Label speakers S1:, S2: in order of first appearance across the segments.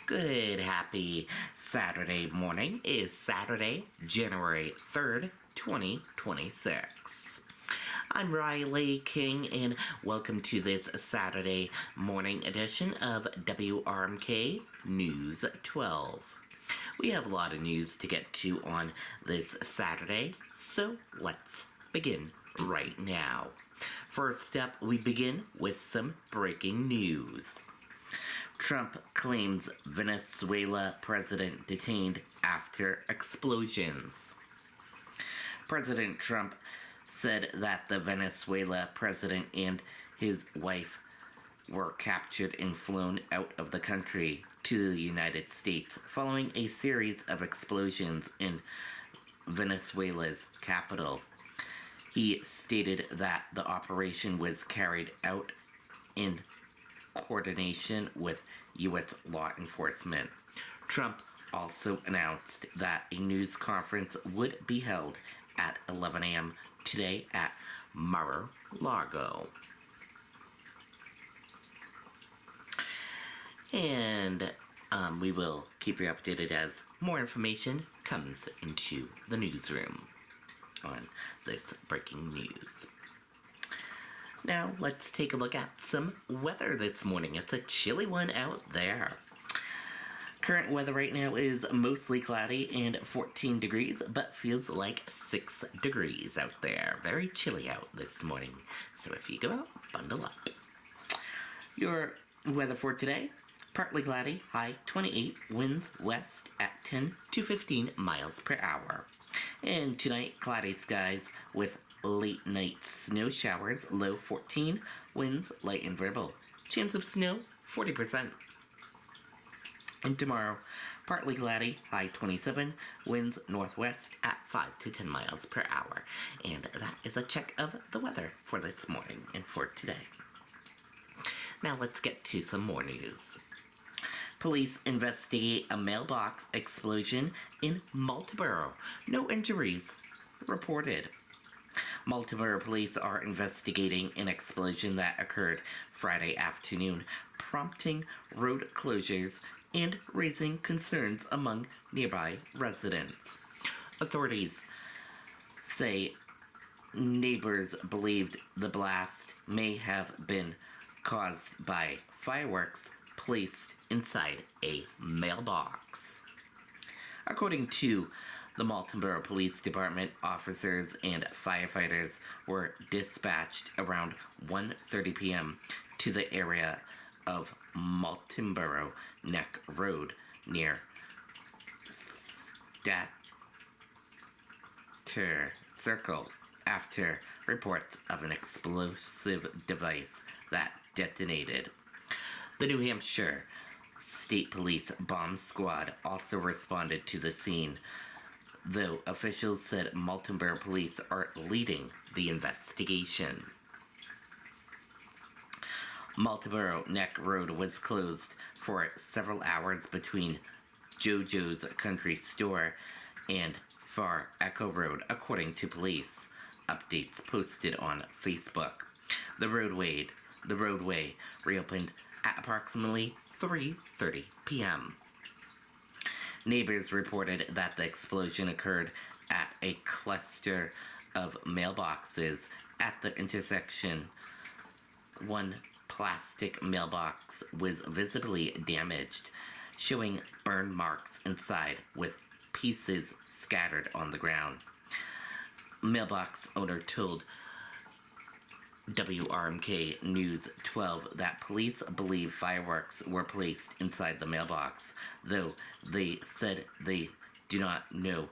S1: Good, happy Saturday morning. Is Saturday, January 3rd, 2026. I'm Riley King, and welcome to this Saturday morning edition of WRMK News 12. We have a lot of news to get to on this Saturday, so let's begin right now. First up, we begin with some breaking news. Trump claims Venezuela president detained after explosions. President Trump said that the Venezuela president and his wife were captured and flown out of the country to the United States following a series of explosions in Venezuela's capital. He stated that the operation was carried out in coordination with U.S. law enforcement. Trump also announced that a news conference would be held at 11 a.m. today at Mar-a-Lago. And we will keep you updated as more information comes into the newsroom on this breaking news. Now, let's take a look at some weather this morning. It's a chilly one out there. Current weather right now is mostly cloudy and 14 degrees, but feels like 6 degrees out there. Very chilly out this morning. So if you go out, bundle up. Your weather for today, partly cloudy, high 28, winds west at 10 to 15 miles per hour. And tonight, cloudy skies with late night snow showers, low 14, winds light and variable. Chance of snow, 40%. And tomorrow, partly cloudy, high 27, winds northwest at 5 to 10 miles per hour. And that is a check of the weather for this morning and for today. Now let's get to some more news. Police investigate a mailbox explosion in Marlborough. No injuries reported. Marlborough police are investigating an explosion that occurred Friday afternoon, prompting road closures and raising concerns among nearby residents. Authorities say neighbors believed the blast may have been caused by fireworks placed inside a mailbox. According to the Marlborough Police Department, officers and firefighters were dispatched around 1:30 p.m. to the area of Marlborough Neck Road near Statter Circle after reports of an explosive device that detonated. The New Hampshire State Police Bomb Squad also responded to the scene, though officials said Marlborough police are leading the investigation. Marlborough Neck Road was closed for several hours between JoJo's Country Store and Far Echo Road, according to police updates posted on Facebook. The roadway reopened at approximately 3:30 p.m. Neighbors reported that the explosion occurred at a cluster of mailboxes at the intersection. One plastic mailbox was visibly damaged, showing burn marks inside with pieces scattered on the ground. Mailbox owner told WRMK News 12 that police believe fireworks were placed inside the mailbox, though they said they do not know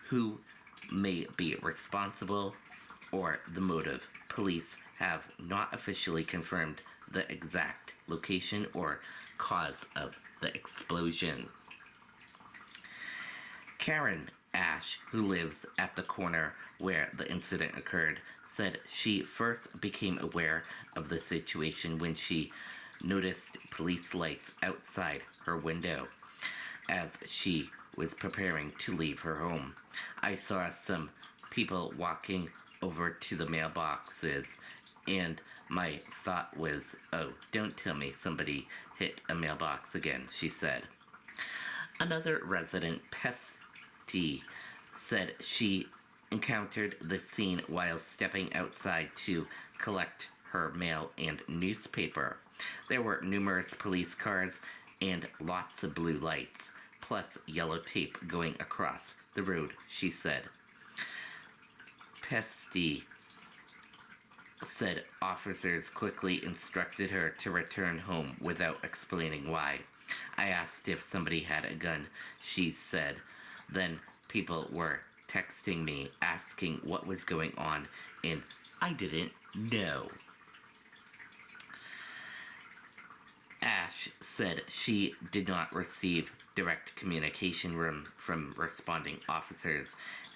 S1: who may be responsible or the motive. Police have not officially confirmed the exact location or cause of the explosion. Karen Ash, who lives at the corner where the incident occurred, said she first became aware of the situation when she noticed police lights outside her window as she was preparing to leave her home. I saw some people walking over to the mailboxes, and my thought was, oh, don't tell me somebody hit a mailbox again, she said. Another resident, Pesty, said she encountered the scene while stepping outside to collect her mail and newspaper. There were numerous police cars and lots of blue lights, plus yellow tape going across the road, she said. Pesty said officers quickly instructed her to return home without explaining why. I asked if somebody had a gun, she said. Then people were texting me asking what was going on, and I didn't know. Ash said she did not receive direct communication from responding officers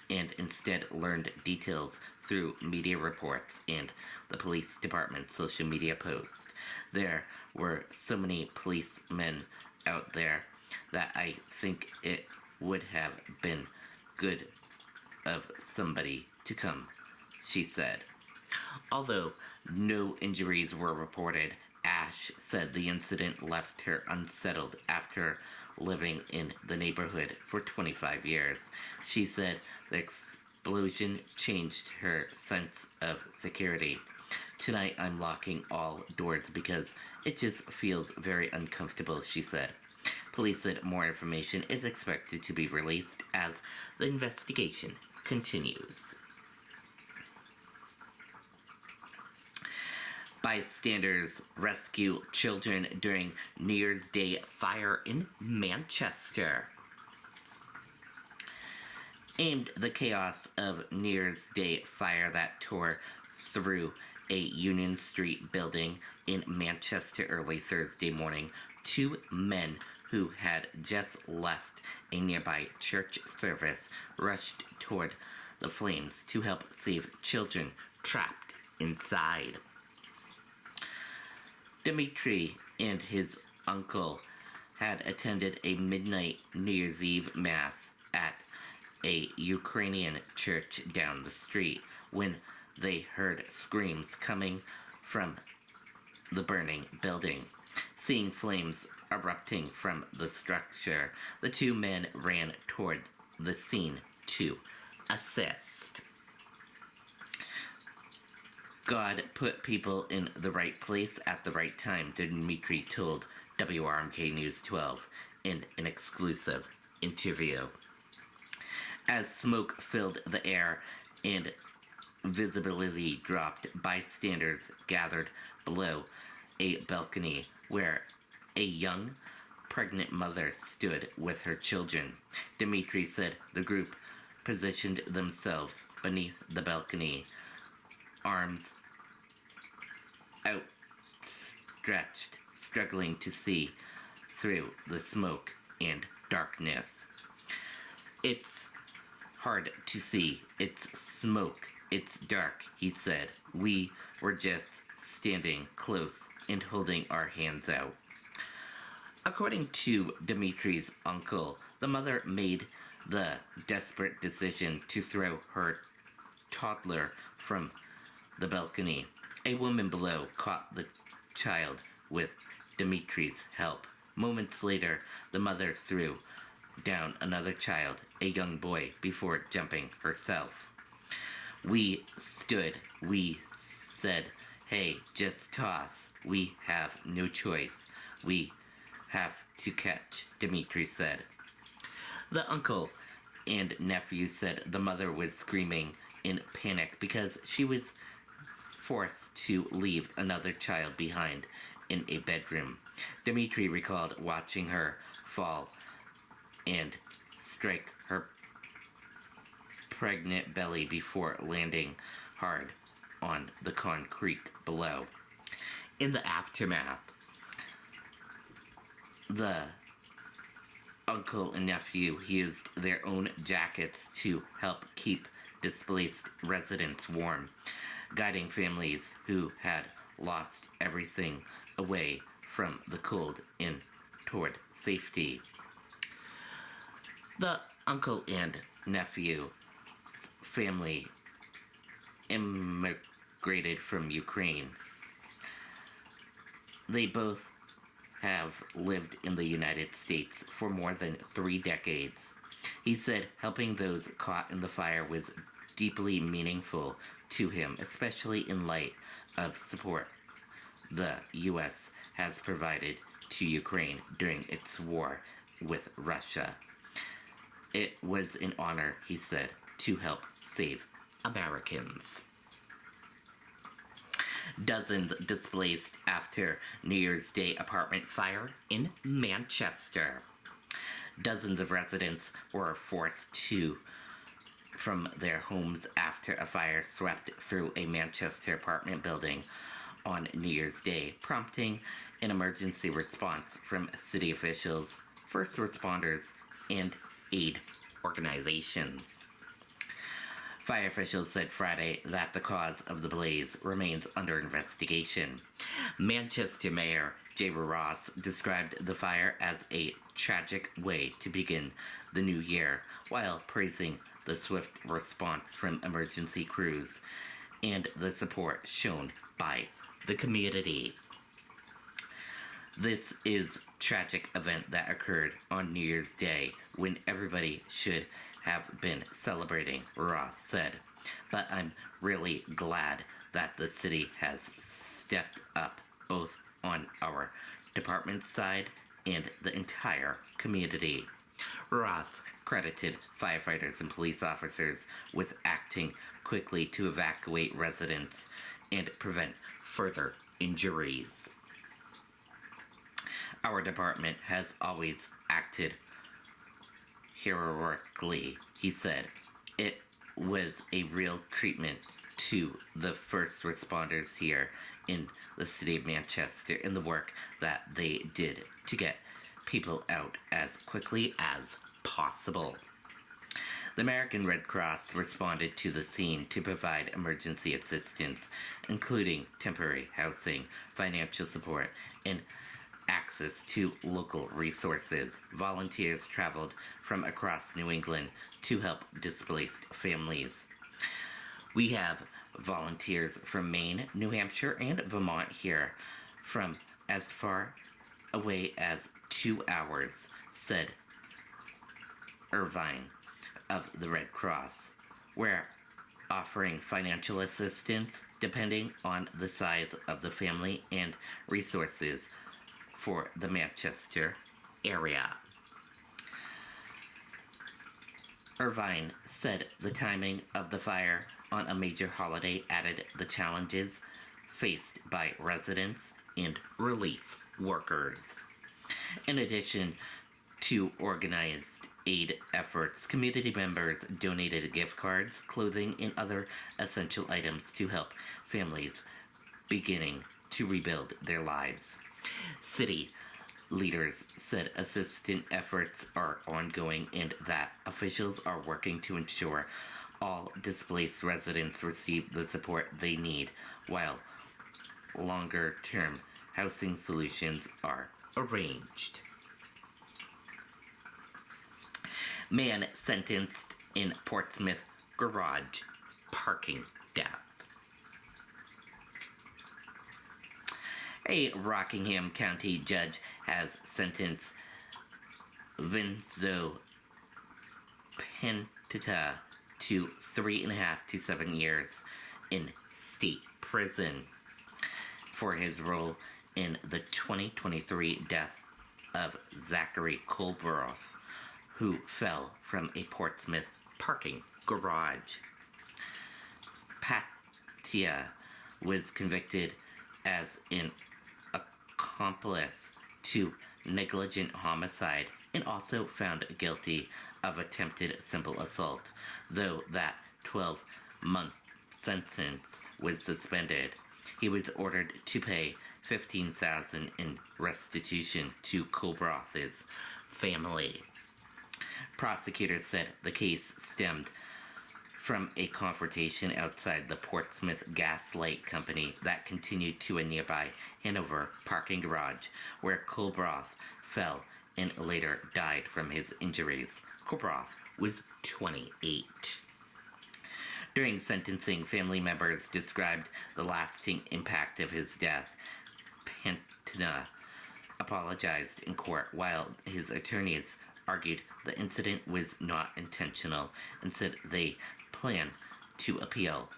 S1: and instead learned details through media reports and the police department's social media posts. There were so many policemen out there that I think it would have been good of somebody to come, she said. Although no injuries were reported, Ash said the incident left her unsettled after living in the neighborhood for 25 years. She said the explosion changed her sense of security. Tonight I'm locking all doors because it just feels very uncomfortable, she said. Police said more information is expected to be released as the investigation continues. Bystanders rescue children during New Year's Day fire in Manchester. Aimed the chaos of New Year's Day fire that tore through a Union Street building in Manchester early Thursday morning, two men who had just left a nearby church service rushed toward the flames to help save children trapped inside. Dmitry and his uncle had attended a midnight New Year's Eve mass at a Ukrainian church down the street when they heard screams coming from the burning building. Seeing flames erupting from the structure, the two men ran toward the scene to assist. God put people in the right place at the right time, Dmitry told WRMK News 12 in an exclusive interview. As smoke filled the air and visibility dropped, bystanders gathered below a balcony where a young pregnant mother stood with her children. Dmitry said the group positioned themselves beneath the balcony, arms outstretched, struggling to see through the smoke and darkness. It's hard to see. It's smoke. It's dark, he said. We were just standing close and holding our hands out. According to Dmitry's uncle, the mother made the desperate decision to throw her toddler from the balcony. A woman below caught the child with Dmitry's help. Moments later, the mother threw down another child, a young boy, before jumping herself. We stood. We said, hey, just toss. We have no choice. We have to catch, Dmitry said. The uncle and nephew said the mother was screaming in panic because she was forced to leave another child behind in a bedroom. Dmitry recalled watching her fall and strike her pregnant belly before landing hard on the concrete below. In the aftermath, the uncle and nephew used their own jackets to help keep displaced residents warm, guiding families who had lost everything away from the cold and toward safety. The uncle and nephew family immigrated from Ukraine. They both have lived in the United States for more than 3 decades. He said helping those caught in the fire was deeply meaningful to him, especially in light of support the U.S. has provided to Ukraine during its war with Russia. It was an honor, he said, to help save Americans. Dozens displaced after New Year's Day apartment fire in Manchester. Dozens of residents were forced from their homes after a fire swept through a Manchester apartment building on New Year's Day, prompting an emergency response from city officials, first responders, and aid organizations. Fire officials said Friday that the cause of the blaze remains under investigation. Manchester Mayor Jay Ross described the fire as a tragic way to begin the new year, while praising the swift response from emergency crews and the support shown by the community. This is a tragic event that occurred on New Year's Day when everybody should have been celebrating, Ross said. But I'm really glad that the city has stepped up both on our department side and the entire community. Ross credited firefighters and police officers with acting quickly to evacuate residents and prevent further injuries. Our department has always acted heroically, he said. It was a real treatment to the first responders here in the city of Manchester in the work that they did to get people out as quickly as possible. The American Red Cross responded to the scene to provide emergency assistance, including temporary housing, financial support, and access to local resources. Volunteers traveled from across New England to help displaced families. We have volunteers from Maine, New Hampshire, and Vermont here from as far away as 2 hours, said Irvine of the Red Cross. We're offering financial assistance depending on the size of the family and resources for the Manchester area. Irvine said the timing of the fire on a major holiday added the challenges faced by residents and relief workers. In addition to organized aid efforts, community members donated gift cards, clothing, and other essential items to help families beginning to rebuild their lives. City leaders said assistance efforts are ongoing and that officials are working to ensure all displaced residents receive the support they need, while longer-term housing solutions are arranged. Man sentenced in Portsmouth garage parking death. A Rockingham County judge has sentenced Vinzo Pentita to 3.5 to 7 years in state prison for his role in the 2023 death of Zachary Colborough, who fell from a Portsmouth parking garage. Patia was convicted as an accomplice to negligent homicide and also found guilty of attempted simple assault, though that 12-month sentence was suspended. He was ordered to pay $15,000 in restitution to Colbrough's family. Prosecutors said the case stemmed from a confrontation outside the Portsmouth Gas Light Company that continued to a nearby Hanover parking garage, where Colbrough fell and later died from his injuries. Colbrough was 28. During sentencing, family members described the lasting impact of his death. Pentina apologized in court while his attorneys argued the incident was not intentional and said they plan to appeal.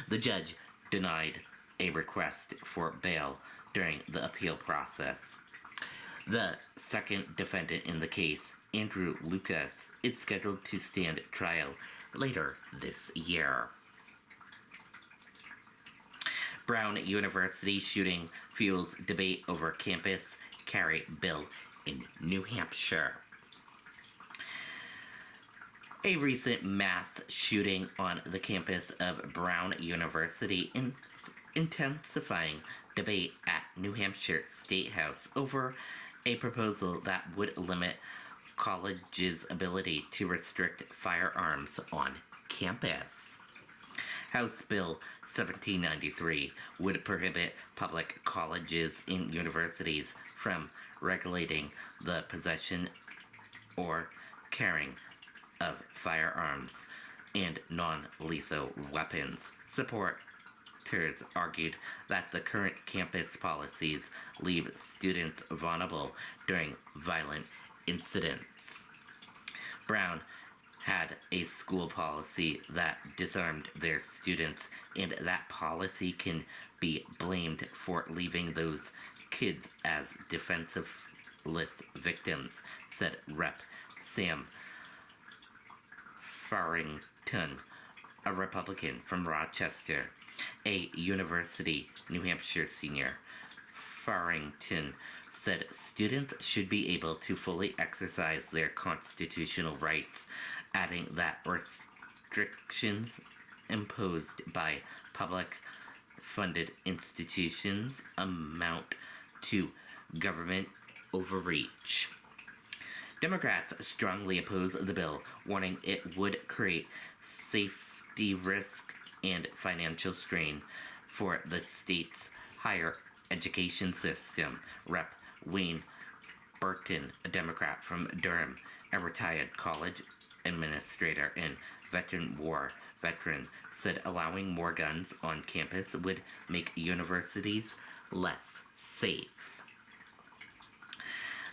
S1: The judge denied a request for bail during the appeal process. The second defendant in the case, Andrew Lucas, is scheduled to stand trial later this year. Brown University shooting fuels debate over campus carry bill in New Hampshire. A recent mass shooting on the campus of Brown University intensifying debate at New Hampshire State House over a proposal that would limit colleges' ability to restrict firearms on campus. House Bill 1793 would prohibit public colleges and universities from regulating the possession or carrying of firearms and non-lethal weapons. Supporters argued that the current campus policies leave students vulnerable during violent incidents. Brown had a school policy that disarmed their students, and that policy can be blamed for leaving those kids as defenseless victims, said Rep. Sam Farrington, a Republican from Rochester, a University, New Hampshire senior. Farrington said students should be able to fully exercise their constitutional rights, adding that restrictions imposed by public-funded institutions amount to government overreach. Democrats strongly oppose the bill, warning it would create safety risk and financial strain for the state's higher education system. Rep. Wayne Burton, a Democrat from Durham, a retired college administrator and veteran war veteran, said allowing more guns on campus would make universities less safe.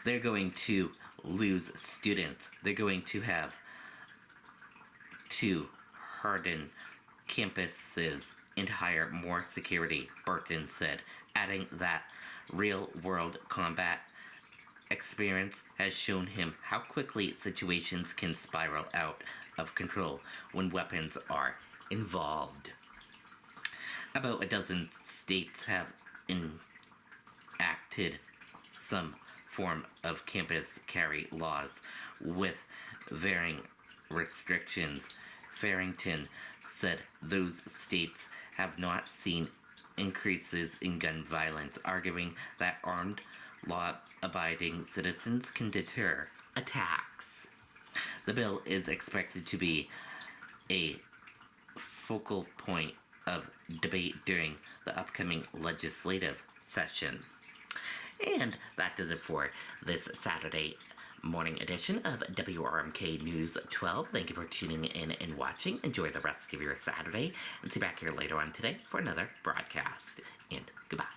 S1: They're going to lose students. They're going to have to harden campuses and hire more security, Burton said, adding that real-world combat experience has shown him how quickly situations can spiral out of control when weapons are involved. About a dozen states have enacted some form of campus carry laws with varying restrictions. Farrington said those states have not seen increases in gun violence, arguing that armed, law-abiding citizens can deter attacks. The bill is expected to be a focal point of debate during the upcoming legislative session. And that does it for this Saturday morning edition of WRMK News 12. Thank you for tuning in and watching. Enjoy the rest of your Saturday, and see you back here later on today for another broadcast. And goodbye.